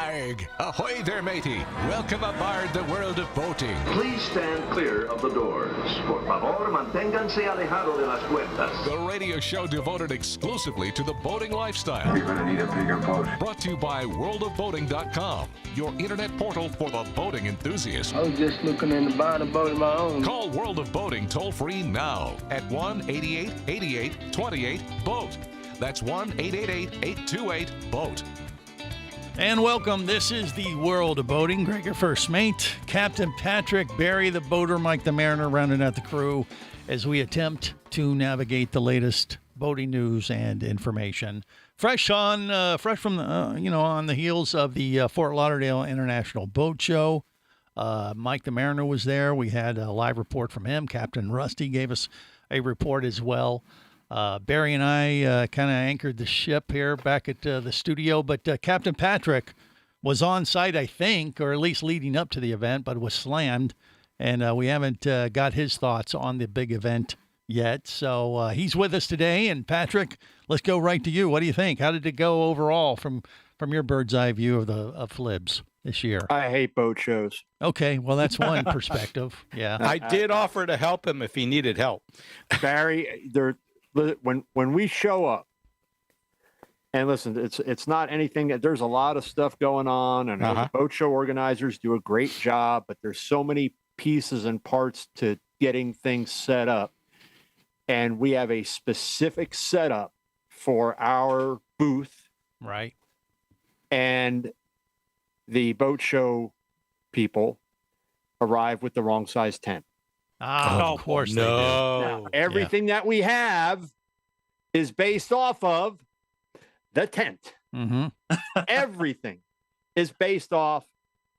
Arg! Ahoy there, matey! Welcome aboard the world of boating. Please stand clear of the doors. Por favor, manténganse alejado de las puertas. The radio show devoted exclusively to the boating lifestyle. You're gonna need a bigger boat. Brought to you by worldofboating.com, your internet portal for the boating enthusiast. I was just looking into buying a boat of my own. Call World of Boating toll-free now at 1-8888-28-BOAT. That's 1-888-828-BOAT. And welcome. This is the World of Boating. Greg, your first mate, Captain Patrick, Barry the boater, Mike the mariner, rounding out the crew as we attempt to navigate the latest boating news and information. Fresh from the on the heels of the Fort Lauderdale International Boat Show. Mike the mariner was there. We had a live report from him. Captain Rusty gave us a report as well. Barry and I kind of anchored the ship here back at the studio, but Captain Patrick was on site, I think, or at least leading up to the event, but was slammed, and we haven't got his thoughts on the big event yet. So he's with us today, and Patrick, let's go right to you. What do you think? How did it go overall from your bird's eye view of FLIBS this year? I hate boat shows. Okay, well, that's one perspective. Yeah, I did offer to help him if he needed help. Barry, when we show up, and listen, it's not anything. There's a lot of stuff going on, and the boat show organizers do a great job, but there's so many pieces and parts to getting things set up, and we have a specific setup for our booth, right? And the boat show people arrive with the wrong size tent. Of course they do. Now, everything that we have is based off of the tent. Mm-hmm. Everything is based off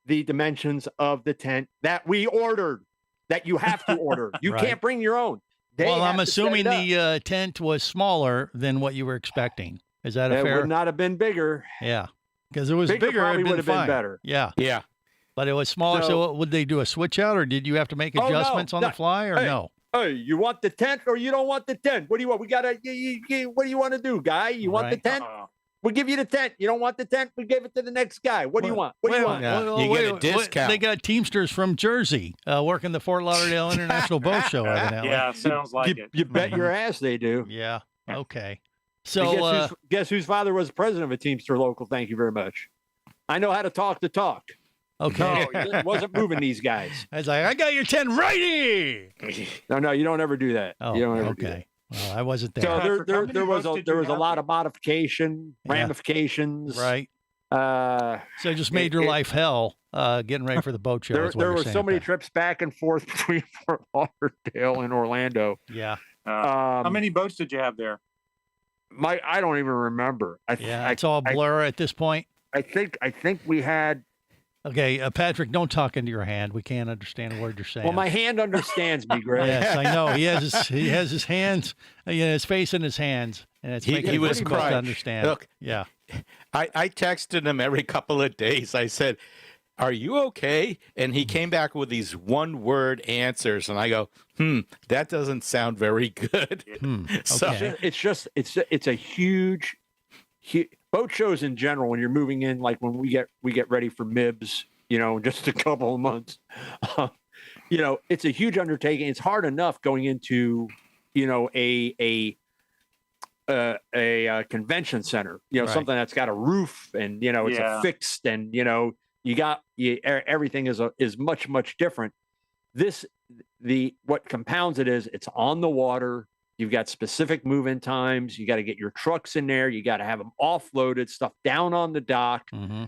the dimensions of the tent that we ordered, that you have to order. You Right. can't bring your own. Well, I'm assuming the tent was smaller than what you were expecting. Is that a It fair? would not have been bigger. Yeah, because it was Bigger bigger. probably It'd would have been fine. better. Yeah, Yeah. but it was smaller. So, So- would they do a switch out, or did you have to make Oh, no, adjustments on the no. fly, or Hey. no? Hey, you want the tent or you don't want the tent? What do you want? We got to, what do you want to do, guy? You want the Right. tent? We'll give you the tent. You don't want the tent? We give it to the next guy. What do you want? What do you want? Yeah, you get a discount. They got Teamsters from Jersey working the Fort Lauderdale International Boat Show, evidently. Yeah, sounds like You, it. you bet your ass they do. Yeah. Okay. And So, guess whose father was the president of a Teamster local? Thank you very much. I know how to talk the talk. okay. No, it wasn't moving these guys. I was like, I got your tent right here. No, you don't ever do that. Oh, you don't ever do that. okay. Well, I wasn't there. So Patrick, how there many was boats a did there you was a have lot there? of modification, Yeah. ramifications. Right. Uh, So it just made your life hell getting ready for the boat show. there is what there you're were saying, so many Pat. trips back and forth between Fort Lauderdale and Orlando. Yeah. How many boats did you have there? I don't even remember. Yeah. It's all blur at this point. I think we had. Okay, Patrick, don't talk into your hand. We can't understand a word you're saying. Well, my hand understands me, Greg. Yes, I know. He has his hands, his face in his hands, and it's making he it was difficult to crying. understand. Look, Yeah. I texted him every couple of days. I said, "Are you okay?" And he came back with these one-word answers, and I go, that doesn't sound very good. So Okay. It's a huge boat shows in general. When you're moving in, like when we get ready for MIBS, in just a couple of months, it's a huge undertaking. It's hard enough going into, a convention center, Right. something that's got a roof and, it's Yeah. affixed and, everything is much different. What compounds it is it's on the water. You've got specific move-in times. You got to get your trucks in there. You got to have them offloaded, stuff down on the dock. Mm-hmm.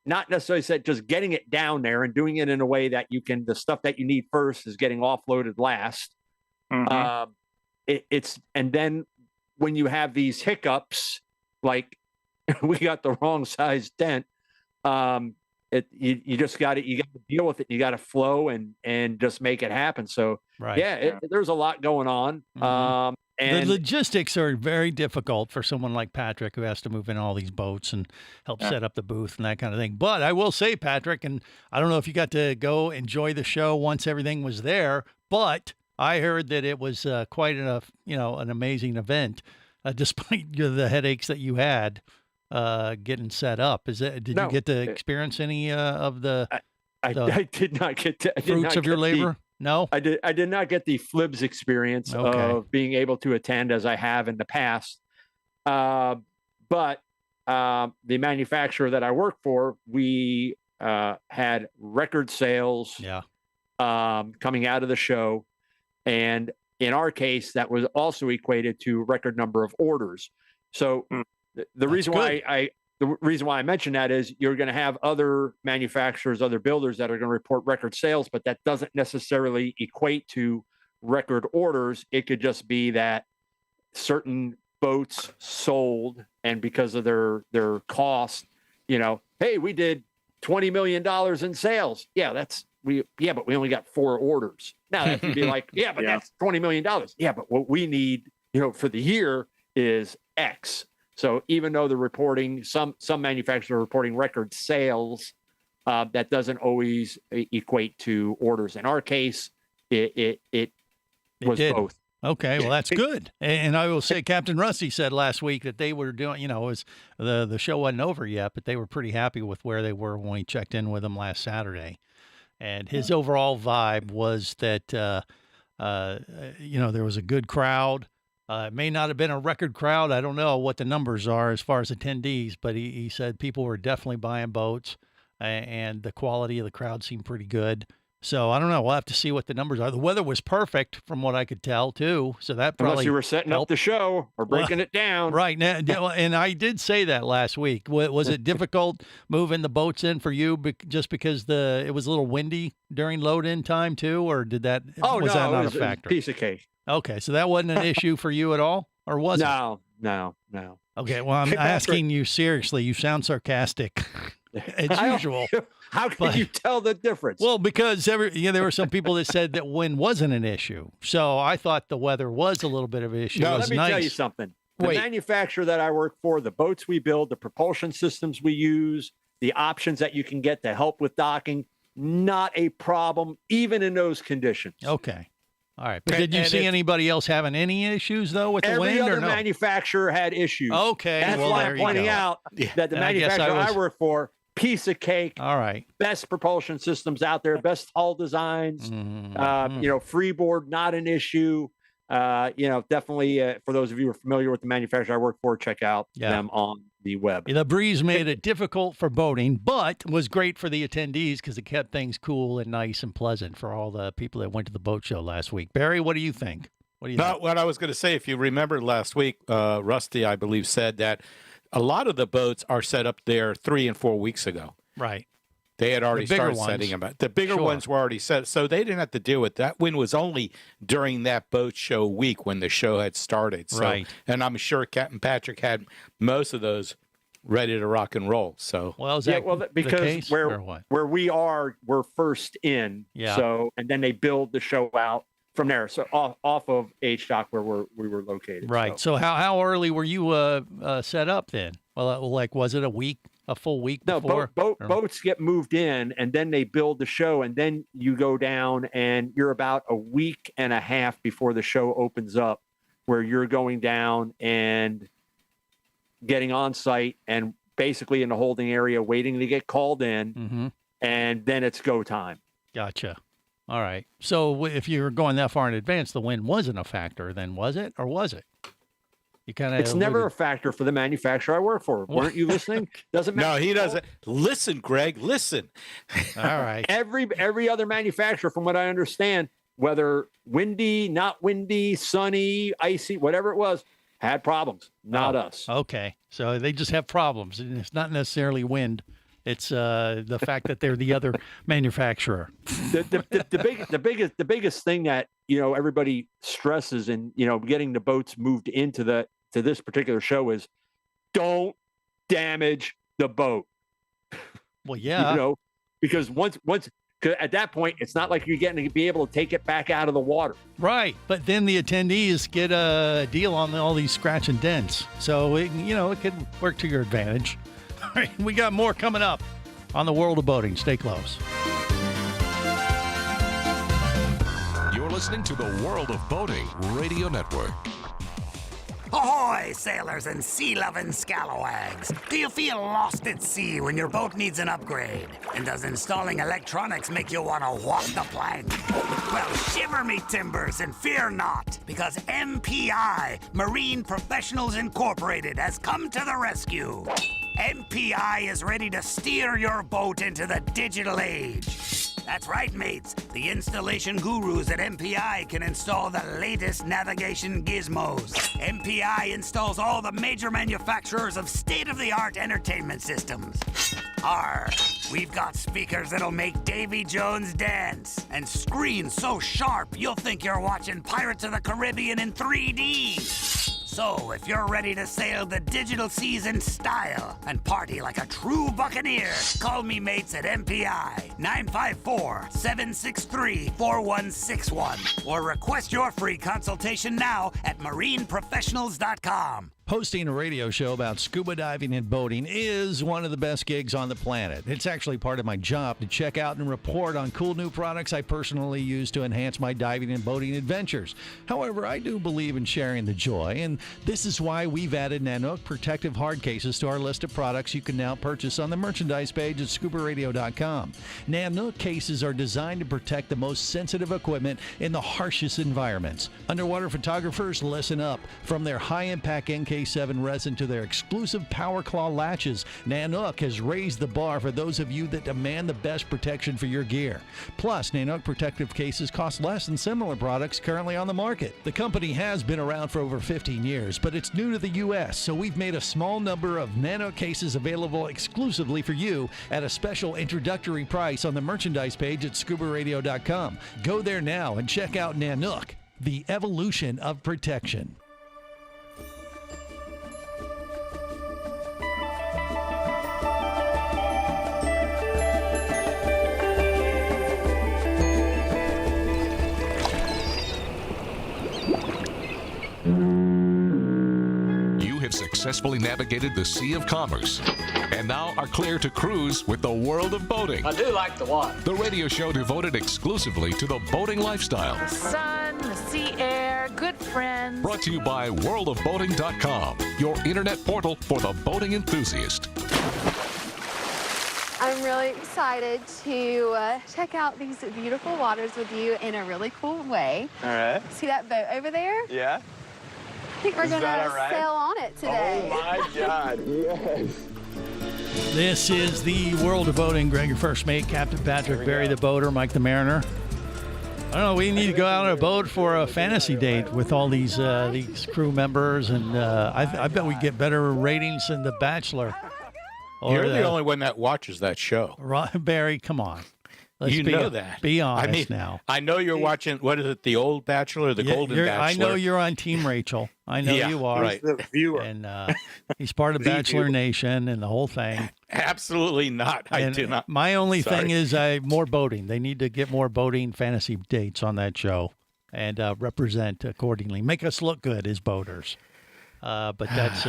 Not necessarily said just getting it down there and doing it in a way that the stuff that you need first is getting offloaded last. Mhm. And then when you have these hiccups, like we got the wrong size tent, you just got to deal with it. You got to flow and just make it happen. So Right. there's a lot going on. Mhm. And the logistics are very difficult for someone like Patrick who has to move in all these boats and help set up the booth and that kind of thing. But I will say, Patrick, and I don't know if you got to go enjoy the show once everything was there, but I heard that it was quite an amazing event, despite the headaches that you had getting set up. Did you No. get to experience any of the I did not get to fruits of your labor? No, I did not get the FLIBS experience of being able to attend as I have in the past. But the manufacturer that I work for, we had record sales coming out of the show. And in our case, that was also equated to record number of orders. So the reason why I mentioned that is you're going to have other manufacturers, other builders that are going to report record sales, but that doesn't necessarily equate to record orders. It could just be that certain boats sold, and because of their cost, hey, we did $20 million in sales. Yeah, but we only got 4 orders. Now that would be like, that's $20 million. Yeah, but what we need, for the year is X. So even though they're reporting, some manufacturers are reporting record sales, that doesn't always equate to orders. In our case, it was both. Okay, well, that's good. And I will say, Captain Rusty said last week that they were doing, it was the show wasn't over yet, but they were pretty happy with where they were when we checked in with them last Saturday. And his overall vibe was that, there was a good crowd. It may not have been a record crowd. I don't know what the numbers are as far as attendees, but he said people were definitely buying boats, and the quality of the crowd seemed pretty good. So I don't know. We'll have to see what the numbers are. The weather was perfect from what I could tell too. So that probably unless you were setting up the show or breaking it down. Right. Now, and I did say that last week. Was it difficult moving the boats in for you just because it was a little windy during load-in time too, or was that not a factor? It was a piece of cake. Okay, so that wasn't an issue for you at all, or was it? No. Okay, well, I'm asking you seriously. You sound sarcastic, as usual. How can you tell the difference? Well, because there were some people that said that wind wasn't an issue. So I thought the weather was a little bit of an issue. No, let me tell you something. The manufacturer that I work for, the boats we build, the propulsion systems we use, the options that you can get to help with docking, not a problem, even in those conditions. Okay. All right. But did you see anybody else having any issues, though, with the wind? Every other manufacturer had issues. Okay. That's why I'm pointing out that the manufacturer I work for, piece of cake. All right. Best propulsion systems out there, best hull designs. Freeboard, not an issue. Definitely for those of you who are familiar with the manufacturer I work for, check out them on the web. The breeze made it difficult for boating, but was great for the attendees because it kept things cool and nice and pleasant for all the people that went to the boat show last week. Barry, what do you think? What I was going to say, if you remember last week, Rusty, I believe, said that a lot of the boats are set up there 3 and 4 weeks ago. Right. They had already started setting them up. The bigger ones were already set, so they didn't have to deal with that. Wind was only during that boat show week when the show had started. So, right. And I'm sure Captain Patrick had most of those ready to rock and roll. So, well, is that because the case, where we are, we're first in. Yeah. So, and then they build the show out from there. So off of H Dock where we were located. Right. So how early were you set up then? Well, was it a full week before? No, boats get moved in and then they build the show, and then you go down and you're about a week and a half before the show opens up, where you're going down and getting on site and basically in the holding area waiting to get called in, and then it's go time. Gotcha. All right. So if you were going that far in advance, the wind wasn't a factor then, was it? Or was it? It's never a factor for the manufacturer I work for. Weren't you listening? Doesn't matter. No, he doesn't. Listen, Greg, listen. All right. Every other manufacturer, from what I understand, whether windy, not windy, sunny, icy, whatever it was, had problems. Not us. Okay. So they just have problems. And it's not necessarily wind. It's the fact that they're the other manufacturer. The biggest thing that everybody stresses in getting the boats moved into to this particular show is don't damage the boat. Well, yeah, because once at that point it's not like you're getting to be able to take it back out of the water. Right, but then the attendees get a deal on all these scratch and dents, so it could work to your advantage. All right, we got more coming up on the World of Boating. Stay close. You're listening to the World of Boating Radio Network. Ahoy, sailors and sea-loving scalawags! Do you feel lost at sea when your boat needs an upgrade? And does installing electronics make you want to walk the plank? Well, shiver me timbers and fear not, because MPI, Marine Professionals Incorporated, has come to the rescue. MPI is ready to steer your boat into the digital age. That's right, mates. The installation gurus at MPI can install the latest navigation gizmos. MPI installs all the major manufacturers of state-of-the-art entertainment systems. We've got speakers that'll make Davy Jones dance, and screens so sharp you'll think you're watching Pirates of the Caribbean in 3D. So, if you're ready to sail the digital seas in style and party like a true buccaneer, call me mates at MPI 954-763-4161 or request your free consultation now at marineprofessionals.com. Hosting a radio show about scuba diving and boating is one of the best gigs on the planet. It's actually part of my job to check out and report on cool new products I personally use to enhance my diving and boating adventures. However, I do believe in sharing the joy, and this is why we've added Nanook protective hard cases to our list of products you can now purchase on the merchandise page at scubaradio.com. Nanook cases are designed to protect the most sensitive equipment in the harshest environments. Underwater photographers, listen up. From their high-impact NK7 resin to their exclusive Power Claw latches, Nanook has raised the bar for those of you that demand the best protection for your gear. Plus, Nanook protective cases cost less than similar products currently on the market. The company has been around for over 15 years, but it's new to the U.S., so we've made a small number of Nanook cases available exclusively for you at a special introductory price on the merchandise page at scubaradio.com. Go there now and check out Nanook, the evolution of protection. Successfully navigated the Sea of Commerce and now are clear to cruise with the World of Boating. I do like the water. The radio show devoted exclusively to the boating lifestyle. The sun, the sea air, good friends. Brought to you by worldofboating.com, your internet portal for the boating enthusiast. I'm really excited to check out these beautiful waters with you in a really cool way. All right. See that boat over there? Yeah. I think we're going to sail on it today. Oh, my God. Yes. This is the World of Boating. Greg, your first mate, Captain Patrick, Barry the boater, Mike the mariner. I don't know. We need to go out on a boat for a fantasy date with all these crew members, and I bet we get better ratings than The Bachelor. You're the only one that watches that show. Barry, come on. Let's know that. Be honest now. I know you're watching, what is it, The Old Bachelor or The Golden Bachelor? I know you're on Team Rachel. I know you are. Right. The viewer. And he's part of Bachelor Nation and the whole thing. Absolutely not. I do not. My only thing is more boating. They need to get more boating fantasy dates on that show and represent accordingly. Make us look good as boaters. But that's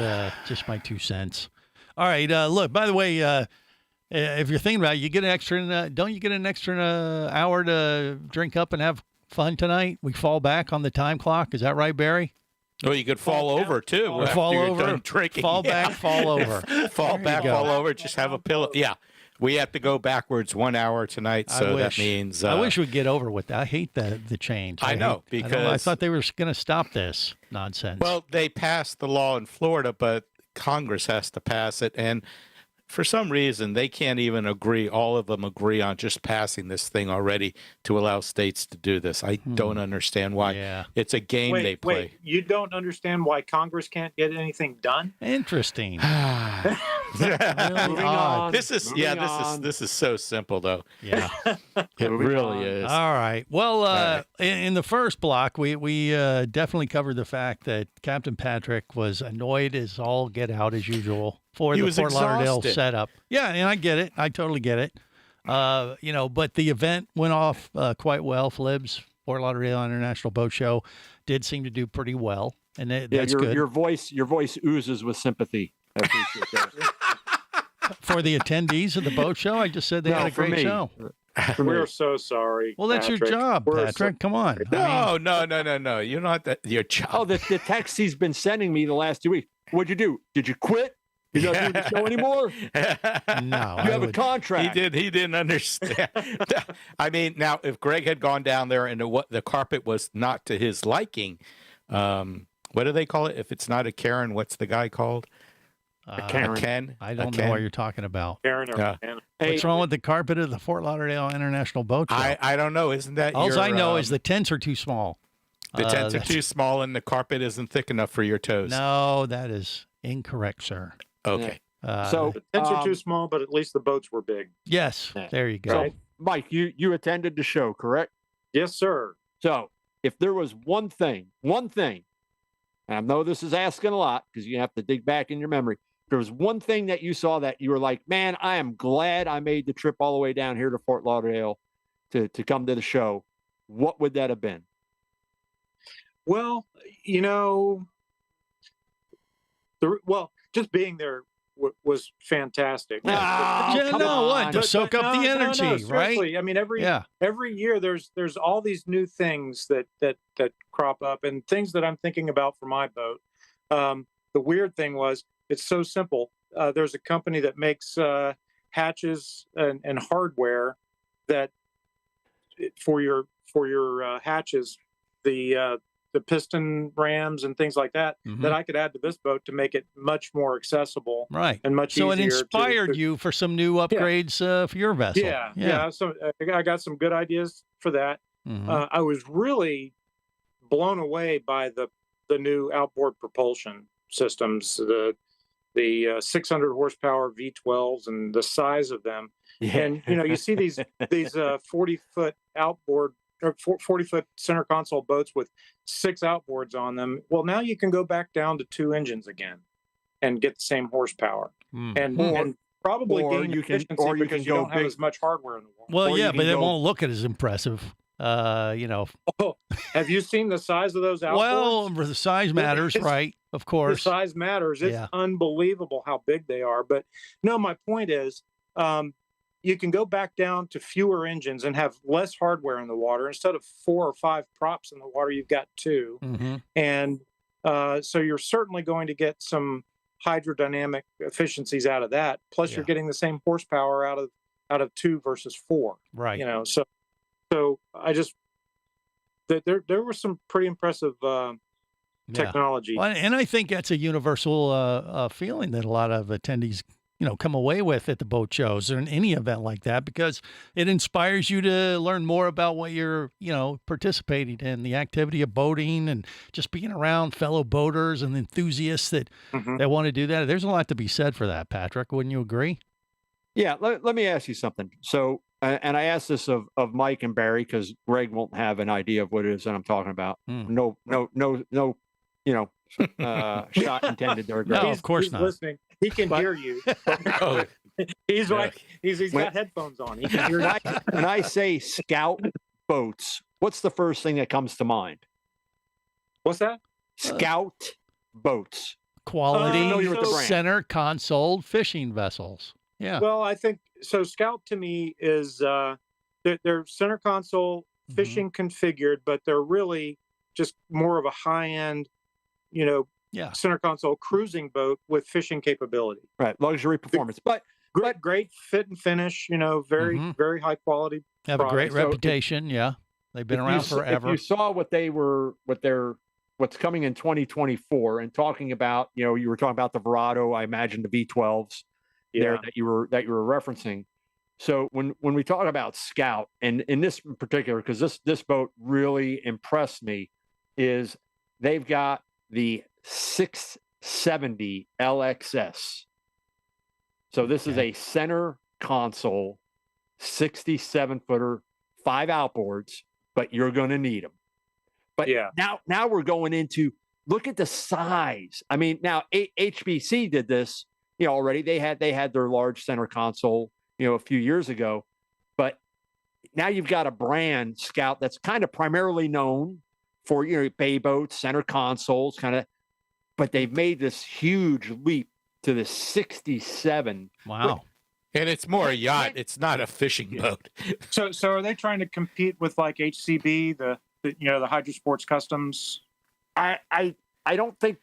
just my 2 cents. All right. Look, by the way, if you're thinking about it, you get an extra. Don't you get an extra hour to drink up and have fun tonight? We fall back on the time clock. Is that right, Barry? Well, you could fall over too. Or fall over, drinking. Fall back, fall over. Fall back, fall over. Just have a pillow. Yeah, we have to go backwards 1 hour tonight, so that means. I wish we'd get over with that. I hate the change. I know because I thought they were going to stop this nonsense. Well, they passed the law in Florida, but Congress has to pass it, and for some reason, they can't even agree. All of them agree on just passing this thing already to allow states to do this. I don't understand why. Yeah. It's a game they play. Wait, you don't understand why Congress can't get anything done? Interesting. Really odd. This is so simple though. Yeah. It really is. All right. Well, in the first block, we definitely covered the fact that Captain Patrick was annoyed as all get out as usual for the Fort Lauderdale setup. Yeah, and I get it. I totally get it. But the event went off quite well. Flibs, Fort Lauderdale International Boat Show, did seem to do pretty well, and that's good. Your voice oozes with sympathy. I appreciate that. For the attendees of the boat show, I just said they had a great show. We're so sorry. Well, that's Patrick. your job, We're Patrick. Come on. No. You're not that. Your job. Oh, the text he's been sending me the last 2 weeks. What'd you do? Did you quit? You're not doing the show anymore? No, You have a contract. He didn't understand. I mean, now if Greg had gone down there and the carpet was not to his liking, what do they call it? If it's not a Karen, what's the guy called? A Karen. A Ken? I don't know what you're talking about. Karen or Yeah. Ken. What's wrong with the carpet of the Fort Lauderdale International Boat Show? I don't know. Isn't that All your, I know is the tents are too small. the tents are that's- too small and the carpet isn't thick enough for your toes? No, that is incorrect, sir. Okay. So The tents are too small, but at least the boats were big. Yes, Yeah. there you go. So, Mike, you attended the show, correct? Yes, sir. So if there was one thing, and I know this is asking a lot because you have to dig back in your memory. If there was one thing that you saw that you were like, man, I am glad I made the trip all the way down here to Fort Lauderdale to come to the show. What would that have been? Well, just being there was fantastic. Yeah, come no, what? on. To soak up the energy, right? Seriously. I mean, every year there's all these new things that crop up and things that I'm thinking about for my boat. The weird thing was it's so simple. There's a company that makes hatches and hardware that for your hatches, the piston rams and things like that that I could add to this boat to make it much more accessible, Right. and much So easier. it inspired you for some new upgrades for your vessel. Yeah. So I got some good ideas for that. Mhm. I was really blown away by the new outboard propulsion systems, the 600 horsepower V12s and the size of them. And you see these 40-foot outboard or 40-foot center console boats with 6 outboards on them. Well, now you can go back down to 2 engines again and get the same horsepower, and probably gain efficiency because you don't have as much hardware in the wall. Well, yeah, but it won't look as impressive. Oh, have you seen the size of those outboards? Well, the size matters, right? Of course. The size matters. It's unbelievable how big they are. But no, my point is, you can go back down to fewer engines and have less hardware in the water. Instead of 4 or 5 props in the water, you've got 2. Mhm. And so you're certainly going to get some hydrodynamic efficiencies out of that. Plus, you're getting the same horsepower out of 2 versus 4. Right. So I just there was some pretty impressive technology. Well, and I think that's a universal feeling that a lot of attendees, come away with at the boat shows or in any event like that, because it inspires you to learn more about what you're, participating in, the activity of boating and just being around fellow boaters and enthusiasts that want to do that. There's a lot to be said for that, Patrick. Wouldn't you agree? Yeah. Let me ask you something. So, and I asked this of Mike and Barry because Greg won't have an idea of what it is that I'm talking about. No, shot intended there, Greg. No, of course he's not. Listening. He can hear you. He's got headphones on. He can hear you. When I say scout boats, what's the first thing that comes to mind? What's that? Scout boats. Quality familiar with the brand. center console fishing vessels. Yeah. Well, I think so. Scout to me is they're center console fishing configured, but they're really just more of a high end, center console cruising boat with fishing capability. Right, luxury performance, but great fit and finish. Very very high quality. Have a great product. So reputation. They've been around forever. If you saw what's coming in 2024, and talking about, you were talking about the Verado, I imagine the V12s there that you were referencing. So when we talk about Scout, and in this in particular, because this boat really impressed me, is they've got the 670 LXS. So this is a center console, 67-footer, 5 outboards, but you're going to need them. But now we're going into, look at the size. I mean, now HBC did this, already. They had their large center console, a few years ago. But now you've got a brand, Scout, that's kind of primarily known for, bay boats, center consoles, but they've made this huge leap to the 67. Wow. And it's more a yacht. It's not a fishing boat. So are they trying to compete with like HCB, the Hydro Sports Customs? I don't think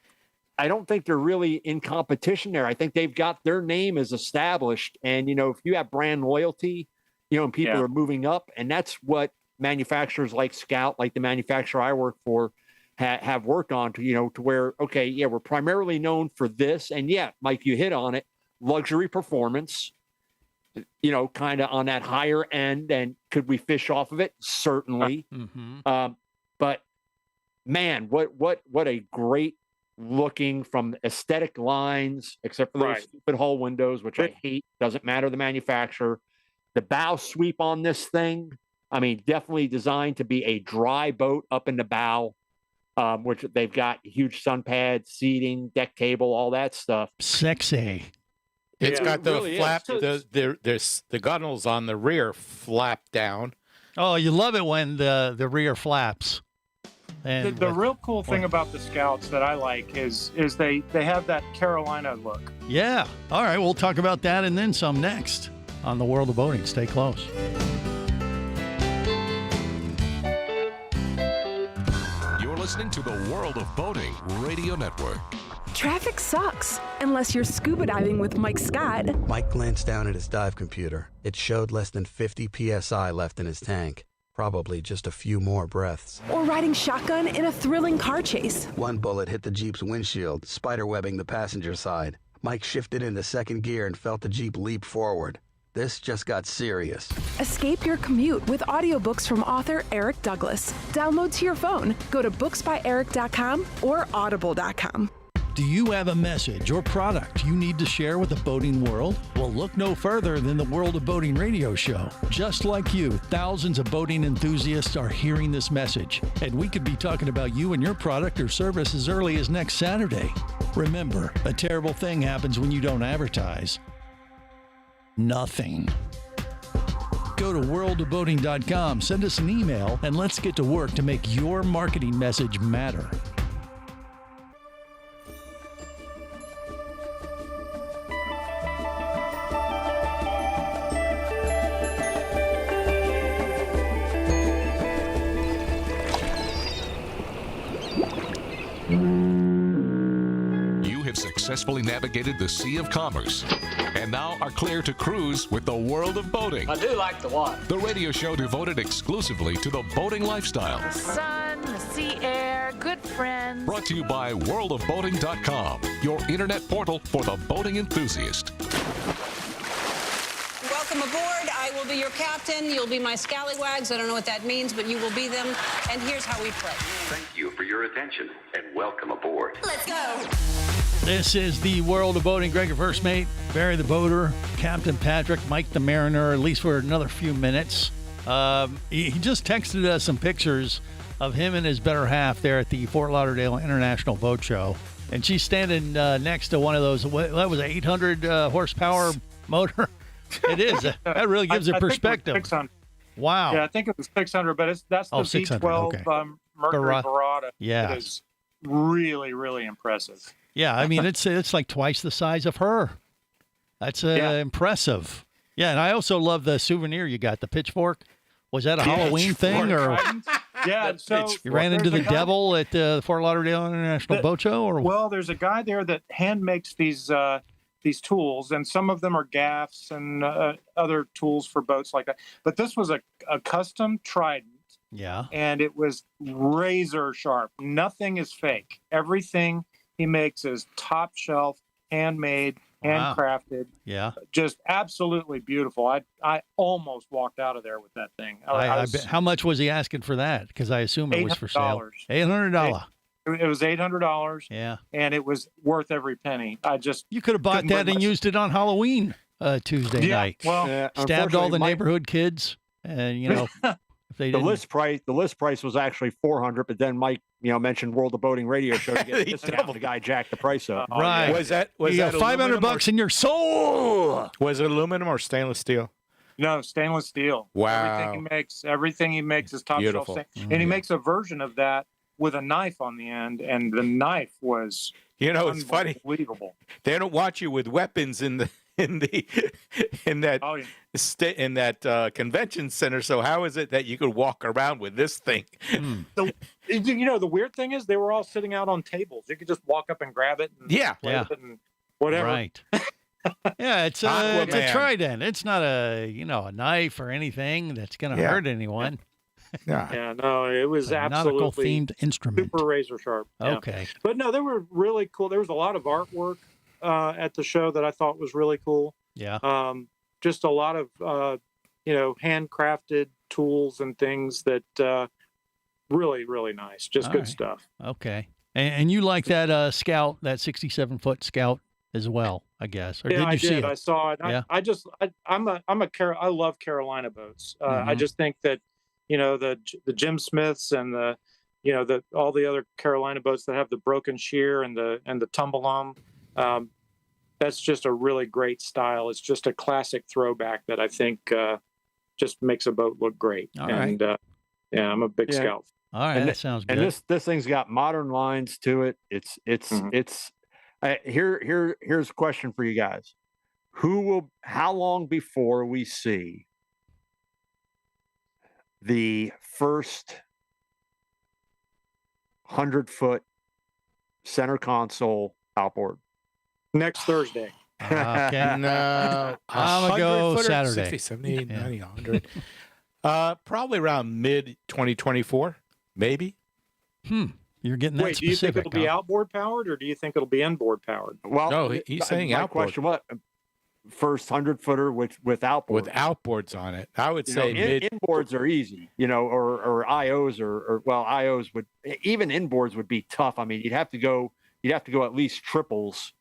they're really in competition there. I think they've got their name is established, and if you have brand loyalty, and people are moving up, and that's what manufacturers like Scout, like the manufacturer I work for, have worked on to where we're primarily known for this, and Mike, you hit on it, luxury performance. Kind of on that higher end, and could we fish off of it? Certainly. But man, what a great looking from aesthetic lines, except for those stupid hull windows, which I hate. Doesn't matter the manufacturer. The bow sweep on this thing, I mean, definitely designed to be a dry boat up in the bow, which they've got huge sun pads, seating, deck table, all that stuff. Sexy. It's got the really flap, the gunnels on the rear flap down. Oh, you love it when the rear flaps. And the real cool thing about the Scouts that I like is they have that Carolina look. Yeah. All right, we'll talk about that and then some next on The World of Boating. Stay close. You're listening to the World of Boating Radio Network. Traffic sucks, unless you're scuba diving with Mike Scott. Mike glanced down at his dive computer. It showed less than 50 PSI left in his tank. Probably just a few more breaths. Or riding shotgun in a thrilling car chase. One bullet hit the Jeep's windshield, spiderwebbing the passenger side. Mike shifted into second gear and felt the Jeep leap forward. This just got serious. Escape your commute with audiobooks from author Eric Douglas. Download to your phone. Go to booksbyeric.com or audible.com. Do you have a message or product you need to share with the boating world? Well, look no further than the World of Boating radio show. Just like you, thousands of boating enthusiasts are hearing this message, and we could be talking about you and your product or service as early as next Saturday. Remember, a terrible thing happens when you don't advertise. Nothing. Go to worldofboating.com, send us an email, and let's get to work to make your marketing message matter. Successfully navigated the Sea of Commerce and now are clear to cruise with the World of Boating. I do like the water. The radio show devoted exclusively to the boating lifestyle. The sun, the sea air, good friends. Brought to you by worldofboating.com, your internet portal for the boating enthusiast. Welcome aboard. I will be your captain. You'll be my scallywags. I don't know what that means, but you will be them. And here's how we play. Thank you for your attention and welcome aboard. Let's go. This is the World of Boating. Greg, your first mate, Barry the boater, Captain Patrick, Mike the mariner, at least for another few minutes. He just texted us some pictures of him and his better half there at the Fort Lauderdale International Boat Show. And she's standing next to one of those, that was an 800 horsepower motor. It is. That really gives it perspective. Wow. Yeah, I think it was 600, but that's the V12 okay. Mercury Barada. Yeah. It is really, really impressive. Yeah, I mean, it's like twice the size of her. That's impressive. Yeah, and I also love the souvenir you got, the pitchfork. Was that a Halloween thing? Or yeah, so you ran into the devil at the Fort Lauderdale International Boat Show? Or well, there's a guy there that hand makes these tools, and some of them are gaffs and other tools for boats like that. But this was a custom trident. Yeah. And it was razor sharp. Nothing is fake. Everything he makes is top shelf, handmade, handcrafted. Yeah. Just absolutely beautiful. I almost walked out of there with that thing. How much was he asking for that? Because I assume it was for sale. $800. It was $800. Yeah. And it was worth every penny. You could have bought that and used it on Halloween Tuesday night. Well, stabbed all the neighborhood kids, and if they didn't. The list price was actually $400, but then Mike, mentioned World of Boating radio show to get a discount. The guy jacked the price up. Right. Was that $500 in your soul? Was it aluminum or stainless steel? No, stainless steel. Wow. Everything he makes is top shelf. And he makes a version of that with a knife on the end, and the knife was it's funny. Unbelievable. They don't want you with weapons in in that in that convention center. So how is it that you could walk around with this thing? The weird thing is they were all sitting out on tables. You could just walk up and grab it. And play with it and whatever. Right. Yeah, it's a trident. It's not a knife or anything that's going to hurt anyone. Yeah, no, it was absolutely nautical themed instrument. Super razor sharp. Yeah. Okay. But no, they were really cool. There was a lot of artwork at the show that I thought was really cool. Yeah. Just a lot of handcrafted tools and things that really, really nice. Just good stuff. Okay. And you like that Scout, that 67-foot Scout as well, I guess. Or yeah, did you see it? I saw it. Yeah. I love Carolina boats. I just think that the Jim Smiths and all the other Carolina boats that have the broken shear and the tumble that's just a really great style. It's just a classic throwback that I think just makes a boat look great. All right. I'm a big Scout. All right, that sounds good. And this thing's got modern lines to it. It's here's a question for you guys. How long before we see the first 100-foot center console outboard? Next Thursday. Okay. No. I'm going to go Saturday. 60, 70, 80, 90, 100. Probably around mid-2024, maybe. You're getting that Wait, do you think it'll be outboard powered or do you think it'll be inboard powered? Well, no, he's saying my outboard. question, what first 100-footer with outboard? With outboards on it. I would say inboards are easy, or IOs or IOs would, even inboards would be tough. I mean, you'd have to go at least triples.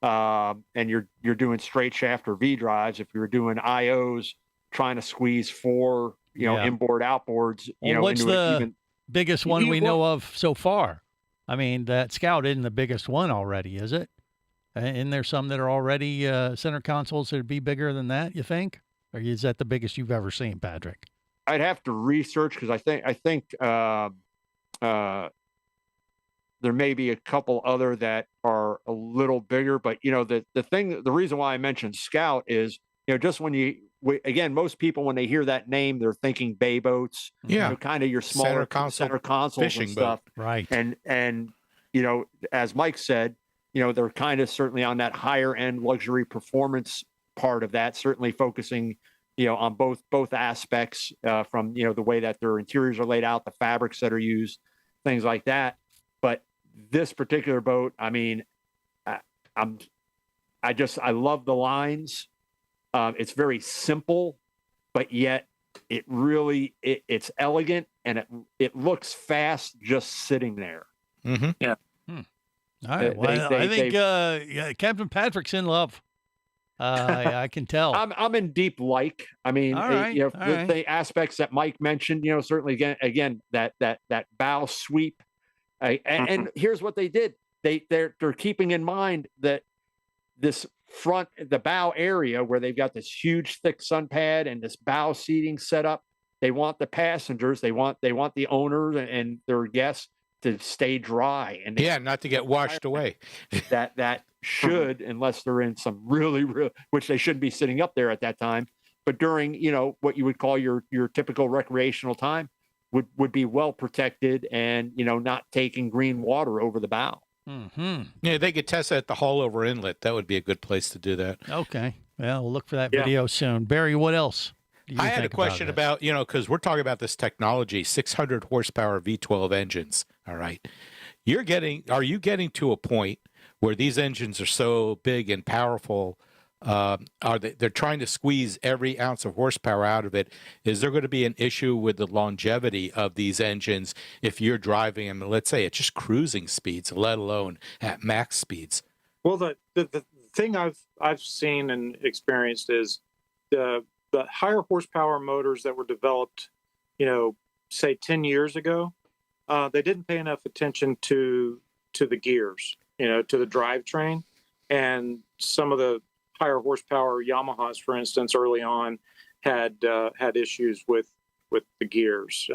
And you're doing straight shaft or V drives. If you're doing IOs, trying to squeeze 4, inboard outboards, what's into the biggest one we know of so far? I mean, that Scout isn't the biggest one already, is it? Isn't there some that are already center consoles that'd be bigger than that, you think? Or is that the biggest you've ever seen, Patrick? I'd have to research because I think there may be a couple other that are a little bigger, but the reason why I mentioned Scout is, just when most people, when they hear that name, they're thinking bay boats, kind of your smaller center consoles and stuff. Right. And, as Mike said, they're kind of certainly on that higher end luxury performance part of that, certainly focusing, on both aspects, from, the way that their interiors are laid out, the fabrics that are used, things like that. But this particular boat, I mean, I love the lines. It's very simple, but yet it's elegant and it looks fast just sitting there. Mm-hmm. Yeah. All right. Well, I think Captain Patrick's in love. I can tell. I'm in deep like. I mean, all right, the aspects that Mike mentioned, certainly again that bow sweep. And here's what they did. They're keeping in mind that this the bow area where they've got this huge thick sun pad and this bow seating set up. They want the passengers, they want the owners and their guests to stay dry and not to get washed away. that should, unless they're in some really, which they shouldn't be sitting up there at that time, but during what you would call your typical recreational time, would be well protected and not taking green water over the bow. Mm-hmm. Yeah, they could test that at the Hull Over Inlet. That would be a good place to do that. Okay. Well, we'll look for that video soon. Barry, what else? I had a question about because we're talking about this technology, 600 horsepower V12 engines. All right. Are you getting to a point where these engines are so big and powerful? They're trying to squeeze every ounce of horsepower out of it. Is there going to be an issue with the longevity of these engines if you're driving them, let's say, at just cruising speeds, let alone at max speeds? Well, the thing I've seen and experienced is the higher horsepower motors that were developed, say 10 years ago, they didn't pay enough attention to the gears, to the drivetrain, and some of the higher horsepower Yamahas, for instance, early on had issues with the gears,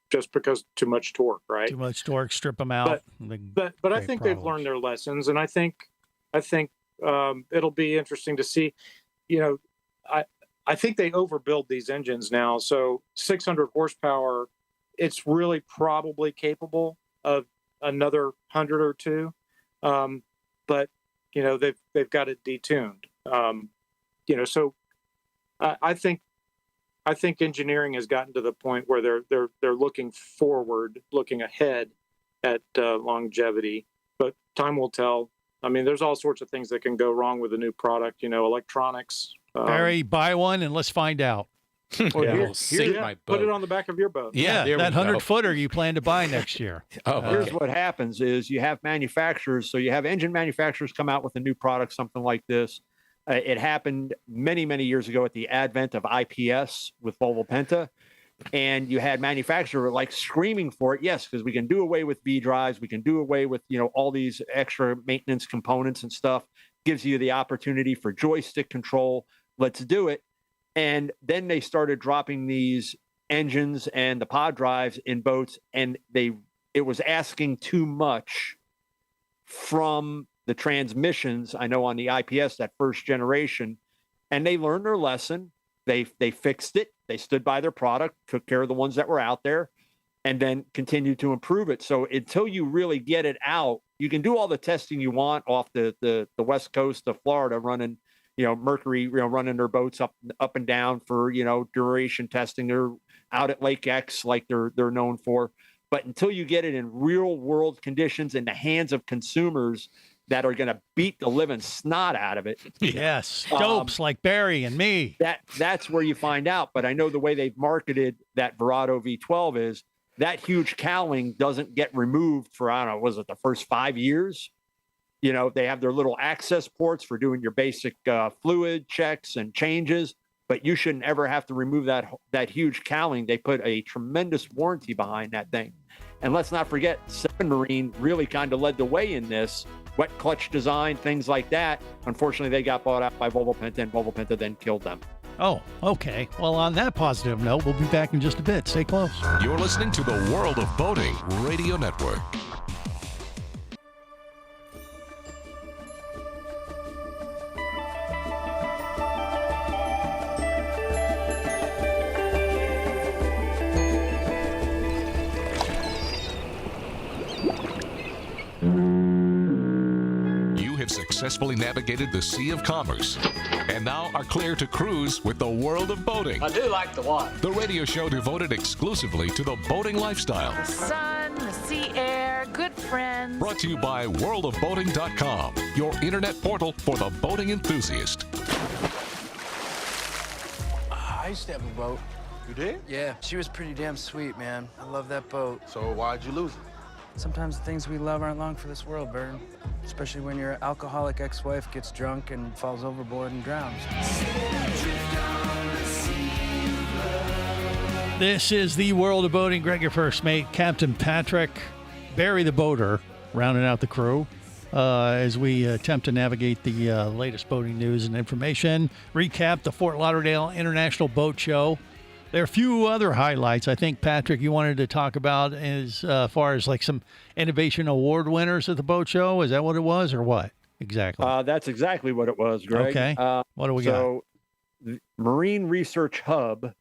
just because too much torque, right? Too much torque, strip them out. But I think they've learned their lessons, and I think it'll be interesting to see. You know, I think they overbuild these engines now. So 600 horsepower, it's really probably capable of another 100 or two. But, you know, they've got it detuned. You know, so I think engineering has gotten to the point where they're looking forward, looking ahead at longevity, but time will tell. I mean, there's all sorts of things that can go wrong with a new product, you know, electronics. Barry, buy one and let's find out. Well, my boat. Put it on the back of your boat. Yeah, there that we go. 100-footer you plan to buy next year. Here's what happens is you have manufacturers. So you have engine manufacturers come out with a new product, something like this. It happened many, many years ago at the advent of IPS with Volvo Penta. And you had manufacturers like screaming for it. Yes, because we can do away with V drives. We can do away with, you know, all these extra maintenance components and stuff. Gives you the opportunity for joystick control. Let's do it. And then they started dropping these engines and the pod drives in boats, and it was asking too much from the transmissions. I know on the IPS, that first generation, and they learned their lesson. They fixed it. They stood by their product, took care of the ones that were out there, and then continued to improve it. So until you really get it out, you can do all the testing you want off the west coast of Florida, running, you know, Mercury, you know, running their boats up and down for, you know, duration testing. They're out at Lake X like they're known for. But until you get it in real world conditions in the hands of consumers that are going to beat the living snot out of it. Yes, dopes like Barry and me. That's where you find out. But I know the way they've marketed that Verado V12 is that huge cowling doesn't get removed for, I don't know, was it the first 5 years? You know, they have their little access ports for doing your basic fluid checks and changes, but you shouldn't ever have to remove that huge cowling. They put a tremendous warranty behind that thing. And let's not forget, Seven Marine really kind of led the way in this. Wet clutch design, things like that. Unfortunately, they got bought out by Volvo Penta, and Volvo Penta then killed them. Oh, okay. Well, on that positive note, we'll be back in just a bit. Stay close. You're listening to the World of Boating Radio Network. Successfully navigated the Sea of Commerce and now are clear to cruise with the World of Boating. I do like the water. The radio show devoted exclusively to the boating lifestyle. The sun, the sea air, good friends. Brought to you by worldofboating.com, your internet portal for the boating enthusiast. I used to have a boat. You did? Yeah, she was pretty damn sweet, man. I love that boat. So why'd you lose it? Sometimes the things we love aren't long for this world, Vern. Especially when your alcoholic ex-wife gets drunk and falls overboard and drowns. This is the World of Boating. Greg, your first mate, Captain Patrick, Barry the boater, rounding out the crew as we attempt to navigate the latest boating news and information. Recap the Fort Lauderdale International Boat Show. There are a few other highlights I think, Patrick, you wanted to talk about as far as like some innovation award winners at the boat show. Is that what it was or what exactly? That's exactly what it was, Greg. Okay. What do we got? So the Marine Research Hub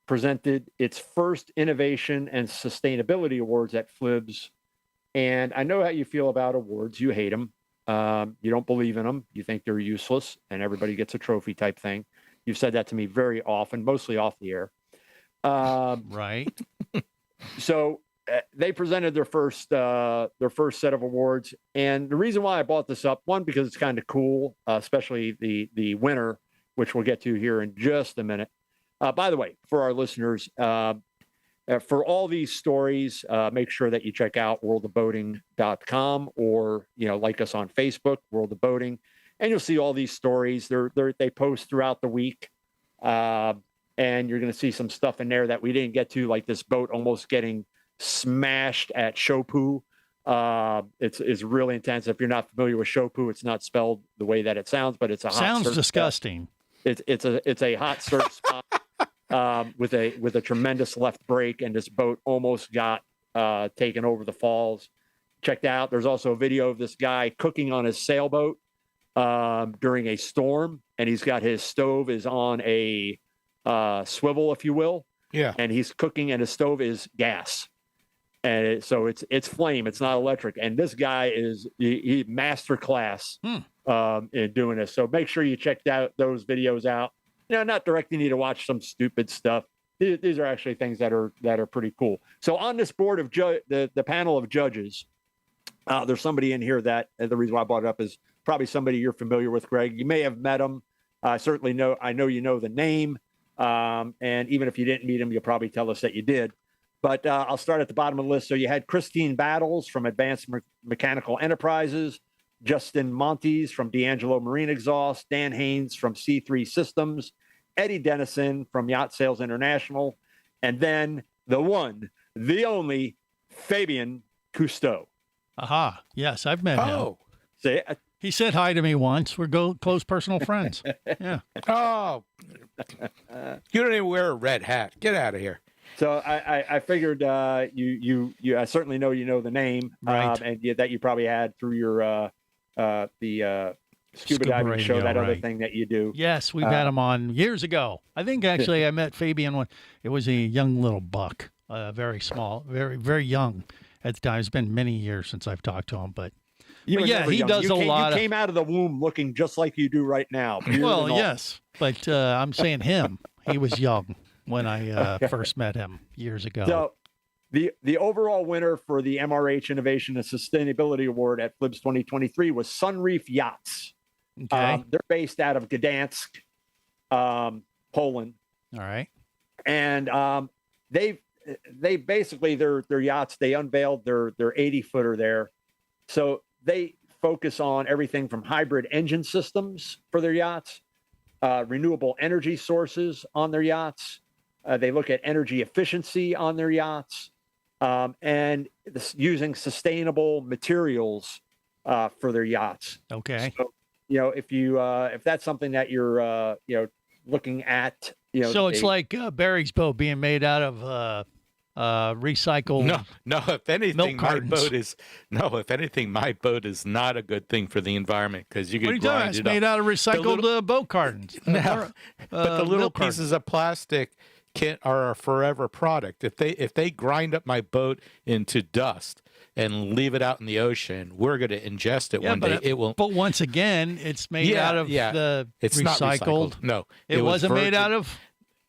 presented its first Innovation and Sustainability Awards at FLIBS. And I know how you feel about awards. You hate them. You don't believe in them. You think they're useless and everybody gets a trophy type thing. You've said that to me very often, mostly off the air. Right. So they presented their first set of awards, and the reason why I brought this up, one, because it's kind of cool, especially the winner, which we'll get to here in just a minute. By the way, for our listeners, for all these stories, make sure that you check out worldofboating.com or like us on Facebook, World of Boating, and you'll see all these stories. They post throughout the week. And you're going to see some stuff in there that we didn't get to, like this boat almost getting smashed at Shopu. It's really intense. If you're not familiar with Shopu, it's not spelled the way that it sounds, but it's a hot sounds surf disgusting. Spot. It's a hot surf spot with a tremendous left brake, and this boat almost got taken over the falls. Check that out. There's also a video of this guy cooking on his sailboat. during a storm, and he's got his stove is on a swivel, if you will. Yeah. And he's cooking, and his stove is gas. And so it's flame, it's not electric. And this guy is he master class in doing this. So make sure you check those videos out. Not directing you to watch some stupid stuff. These are actually things that are pretty cool. So on this board of the panel of judges, there's somebody in here that the reason why I brought it up is probably somebody you're familiar with, Greg. You may have met him. I know you know the name. And even if you didn't meet him, you'll probably tell us that you did. But I'll start at the bottom of the list. So you had Christine Battles from Advanced Mechanical Enterprises, Justin Montes from D'Angelo Marine Exhaust, Dan Haynes from C3 Systems, Eddie Dennison from Yacht Sales International, and then the one, the only, Fabian Cousteau. Aha. Yes, I've met him. See, he said hi to me once. We're close personal friends. Yeah. Oh, you don't even wear a red hat. Get out of here. So I figured you I certainly know the name, right. And that you probably had through your the scuba diving radio, show, that other right. thing that you do. Yes, we've had him on years ago. I think actually I met Fabian when it was a young little buck, very small, very, very young at the time. It's been many years since I've talked to him, but yeah, he does a lot. You came out of the womb looking just like you do right now. Well, yes, but I'm saying him. He was young when I first met him years ago. So the overall winner for the MRH Innovation and Sustainability Award at FLIBS 2023 was Sunreef Yachts. Okay. They're based out of Gdansk, Poland. All right. And they basically their yachts, they unveiled their 80-footer there. So they focus on everything from hybrid engine systems for their yachts, renewable energy sources on their yachts. They look at energy efficiency on their yachts, and using sustainable materials for their yachts. Okay. So, if that's something that you're looking at, so it's like Barry's boat being made out of recycled. No. If anything, my cartons. boat is not a good thing for the environment because you What are can you talking grind about? It's it made up. out of recycled boat cartons. No, but the little milk cartons. pieces of plastic are a forever product. If they grind up my boat into dust and leave it out in the ocean, we're going to ingest it one day. It will. But once again, it's made out of the it's recycled. not recycled. No, it wasn't made out of.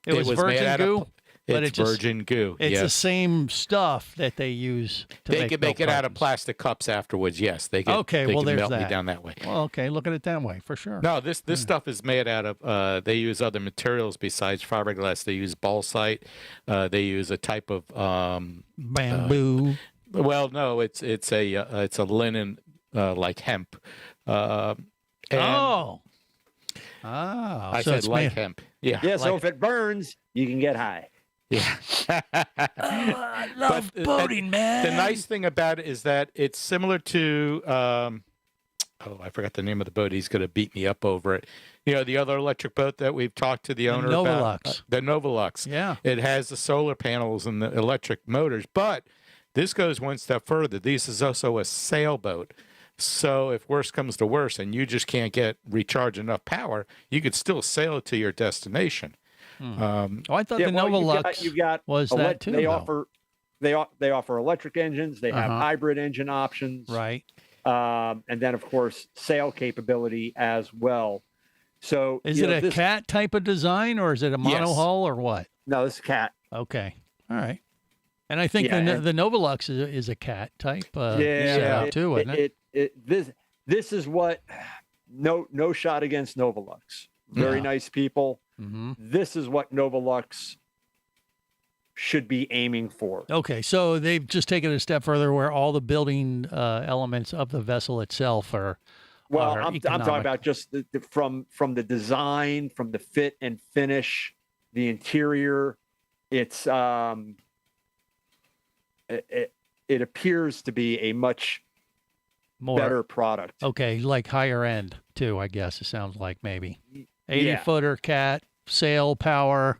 It was virgin goo. But it's virgin goo. It's yes. the same stuff that they use to They can make it out of plastic cups afterwards. Yes, they can. Okay, they well, can there's melt me that. down that way. Well, okay, look at it that way for sure. No, this stuff is made out of. They use other materials besides fiberglass. They use bauxite. They use a type of bamboo. Well, no, it's a linen like hemp. I said like hemp. Yeah. Yeah. So if it burns, you can get high. Yeah. I love boating, man. The nice thing about it is that it's similar to I forgot the name of the boat. He's going to beat me up over it. The other electric boat that we've talked to the owner about. The Novolux. Yeah. It has the solar panels and the electric motors, but this goes one step further. This is also a sailboat. So if worse comes to worse and you just can't recharge enough power, you could still sail to your destination. I thought the Novolux was that too. They offer electric engines. They have hybrid engine options, right? And then of course sail capability as well. So is it a cat type of design or is it a monohull or what? No, this is cat. Okay, all right. And I think the Novolux is a cat type. Too, isn't it? This is what no shot against Novolux. Very nice people. Mm-hmm. This is what Novolux should be aiming for. Okay, so they've just taken it a step further where all the building elements of the vessel itself are. Well, are I'm talking about just from the design, from the fit and finish, the interior. It's it appears to be a much better product. Okay, like higher end too, I guess it sounds like maybe. 80-footer cat, sail power,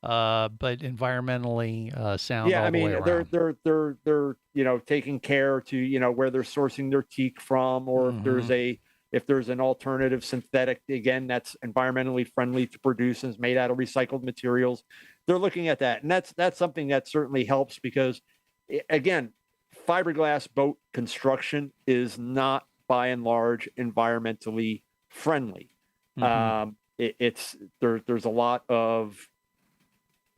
but environmentally sound. Yeah, all I mean the way around. they're taking care to where they're sourcing their teak from, or if there's a if there's an alternative synthetic, again, that's environmentally friendly to produce and is made out of recycled materials, they're looking at that. And that's something that certainly helps because, again, fiberglass boat construction is not by and large environmentally friendly. There's a lot of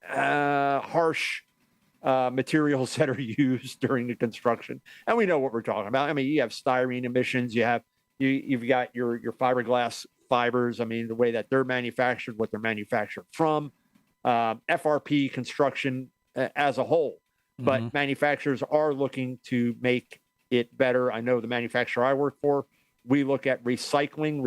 harsh materials that are used during the construction, and we know what we're talking about. I mean, you have styrene emissions, you've got your fiberglass fibers. I mean, the way that they're manufactured, what they're manufactured from, FRP construction as a whole. But manufacturers are looking to make it better. I know the manufacturer I work for, we look at recycling,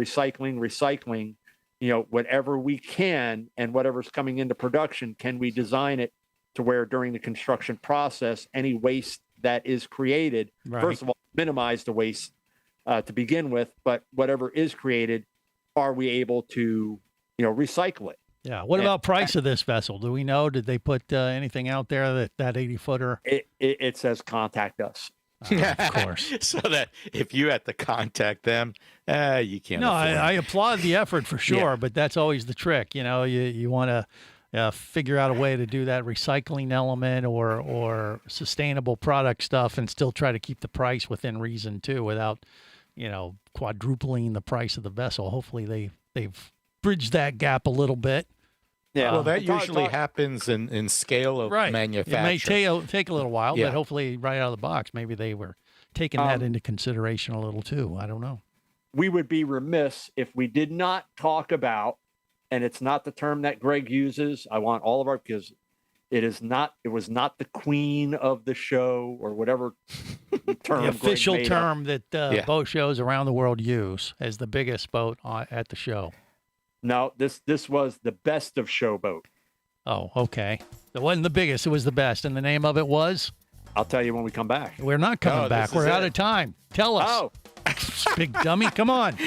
whatever we can, and whatever's coming into production, can we design it to where during the construction process, any waste that is created, first of all, minimize the waste to begin with, but whatever is created, are we able to, recycle it? Yeah. What about price of this vessel? Do we know? Did they put anything out there that 80-footer? It says contact us. Of course. So that if you have to contact them, you can't. No, I applaud the effort for sure, but that's always the trick. You want to figure out a way to do that recycling element or sustainable product stuff and still try to keep the price within reason too, without, quadrupling the price of the vessel. Hopefully they've bridged that gap a little bit. Yeah, well, that usually happens in scale of manufacture. It may take a little while, but hopefully right out of the box, maybe they were taking that into consideration a little too. I don't know. We would be remiss if we did not talk about, and it's not the term that Greg uses. I want all of our, because it was not the queen of the show or whatever term. The official Greg made term up. that boat shows around the world use as the biggest boat at the show. No, this was the best of show boat. Oh, okay. It wasn't the biggest. It was the best. And the name of it was? I'll tell you when we come back. We're not coming back. We're out of time. Tell us. Oh. Big dummy. Come on.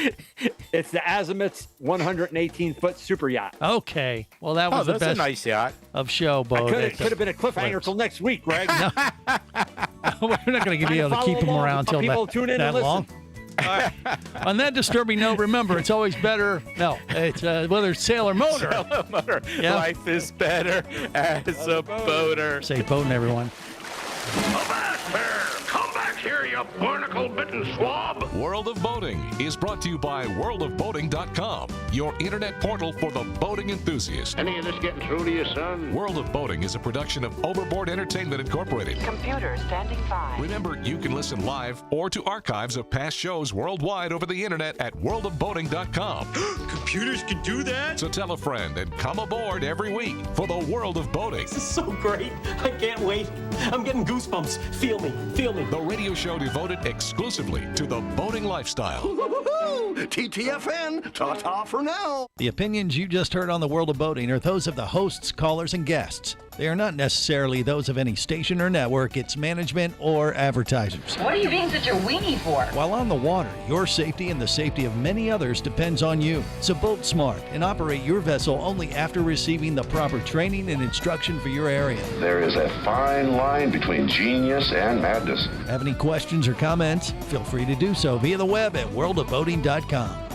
It's the Azimuth's 118-foot super yacht. Okay. Well, that was the best. That's a nice yacht. Of show boat. Could have been a cliffhanger till next week, Greg. No. We're not going to be able to keep them around till that long. All right. On that disturbing note, remember, it's always better. No, it's whether it's sail or motor. Sail or motor. Yeah. Life is better as a boater. Safe boating, everyone. Avast there! Come back here, you barnacle-bitten swab! World of Boating is brought to you by worldofboating.com, your internet portal for the boating enthusiast. Any of this getting through to you, son? World of Boating is a production of Overboard Entertainment Incorporated. Computer standing by. Remember, you can listen live or to archives of past shows worldwide over the internet at worldofboating.com. Computers can do that? So tell a friend and come aboard every week for the World of Boating. This is so great. I can't wait. I'm getting goosebumps. Feel me. Feel me. The radio show devoted exclusively to the boating lifestyle. TTFN, ta-ta for now. The opinions you just heard on the World of Boating are those of the hosts, callers, and guests. They are not necessarily those of any station or network, its management, or advertisers. What are you being such a weenie for? While on the water, your safety and the safety of many others depends on you. So boat smart and operate your vessel only after receiving the proper training and instruction for your area. There is a fine line between genius and madness. Have any questions or comments? Feel free to do so via the web at worldofboating.com.